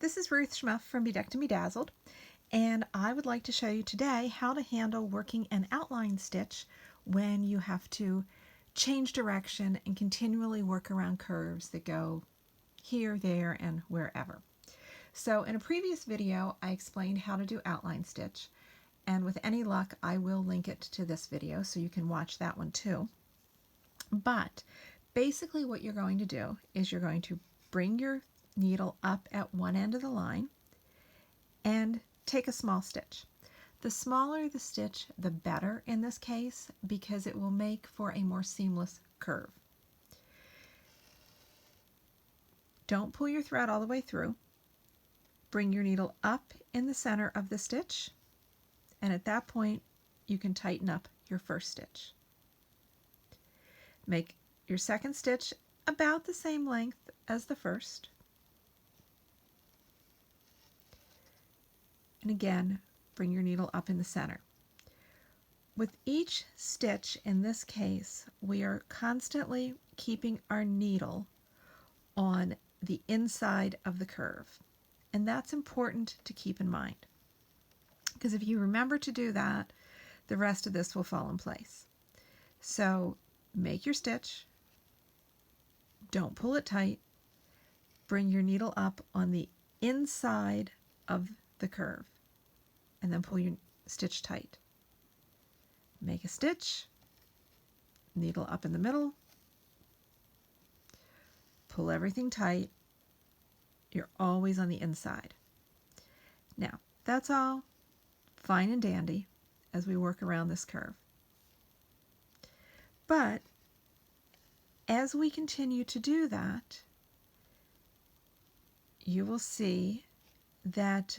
This is Ruth Schmuff from Bedecked and Bedazzled, and I would like to show you today how to handle working an outline stitch when you have to change direction and continually work around curves that go here, there, and wherever. So in a previous video, I explained how to do outline stitch, and with any luck, I will link it to this video so you can watch that one too. But basically what you're going to do is you're going to bring your needle up at one end of the line and take a small stitch. The smaller the stitch, the better in this case, because it will make for a more seamless curve. Don't pull your thread all the way through. Bring your needle up in the center of the stitch, and at that point you can tighten up your first stitch. Make your second stitch about the same length as the first. And again, bring your needle up in the center. With each stitch in this case, we are constantly keeping our needle on the inside of the curve. And that's important to keep in mind, because if you remember to do that, the rest of this will fall in place. So make your stitch, don't pull it tight, bring your needle up on the inside of the curve, and then pull your stitch tight. Make a stitch, needle up in the middle, pull everything tight. You're always on the inside. Now, that's all fine and dandy as we work around this curve. But as we continue to do that, you will see that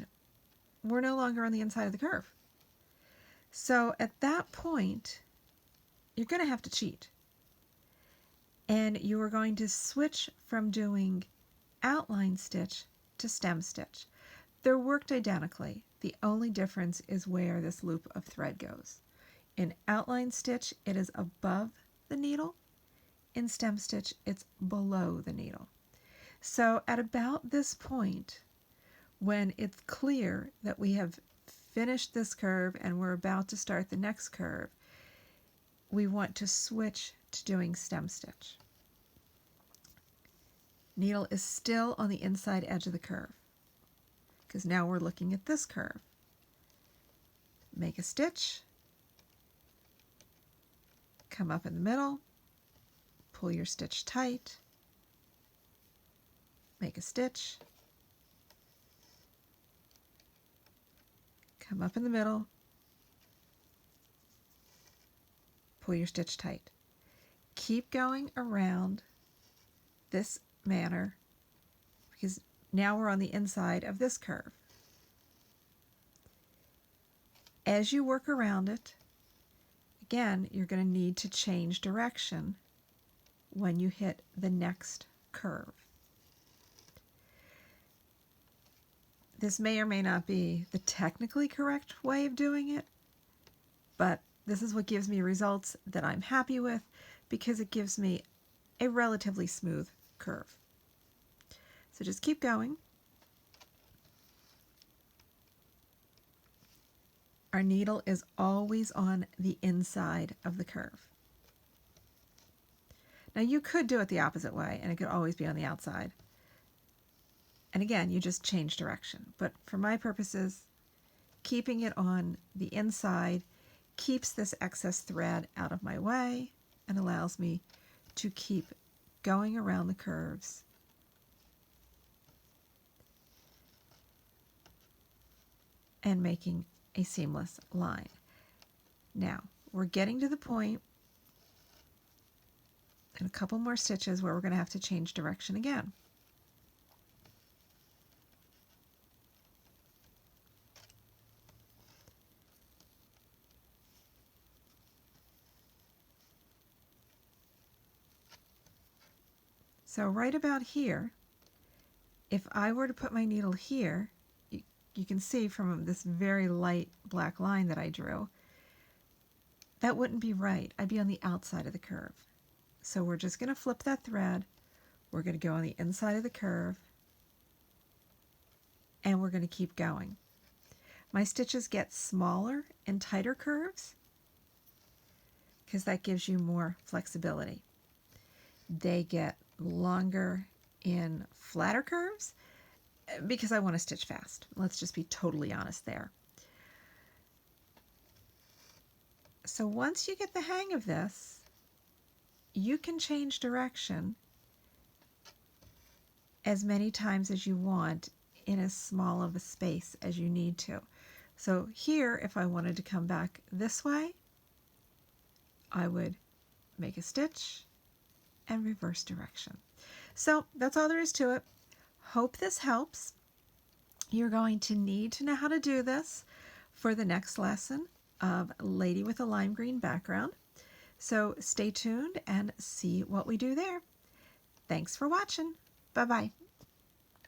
we're no longer on the inside of the curve. So at that point, you're going to have to cheat. And you are going to switch from doing outline stitch to stem stitch. They're worked identically. The only difference is where this loop of thread goes. In outline stitch, it is above the needle. In stem stitch, it's below the needle. So at about this point, when it's clear that we have finished this curve and we're about to start the next curve, we want to switch to doing stem stitch. Needle is still on the inside edge of the curve, because now we're looking at this curve. Make a stitch, come up in the middle, pull your stitch tight, make a stitch, come up in the middle, pull your stitch tight. Keep going around this manner, because now we're on the inside of this curve. As you work around it, again, you're going to need to change direction when you hit the next curve. This may or may not be the technically correct way of doing it, but this is what gives me results that I'm happy with, because it gives me a relatively smooth curve. So just keep going. Our needle is always on the inside of the curve. Now you could do it the opposite way, and it could always be on the outside. And again, you just change direction. But for my purposes, keeping it on the inside keeps this excess thread out of my way and allows me to keep going around the curves and making a seamless line. Now, we're getting to the point in a couple more stitches where we're going to have to change direction again. So right about here, if I were to put my needle here, you can see from this very light black line that I drew, that wouldn't be right. I'd be on the outside of the curve. So we're just going to flip that thread. We're going to go on the inside of the curve and we're going to keep going. My stitches get smaller in tighter curves because that gives you more flexibility. They get longer in flatter curves because I want to stitch fast. Let's just be totally honest there. So once you get the hang of this, you can change direction as many times as you want in as small of a space as you need to. So here, if I wanted to come back this way, I would make a stitch and reverse direction. So that's all there is to it. Hope this helps. You're going to need to know how to do this for the next lesson of Lady with a Lime Green Background. So stay tuned and see what we do there. Thanks for watching. Bye-bye.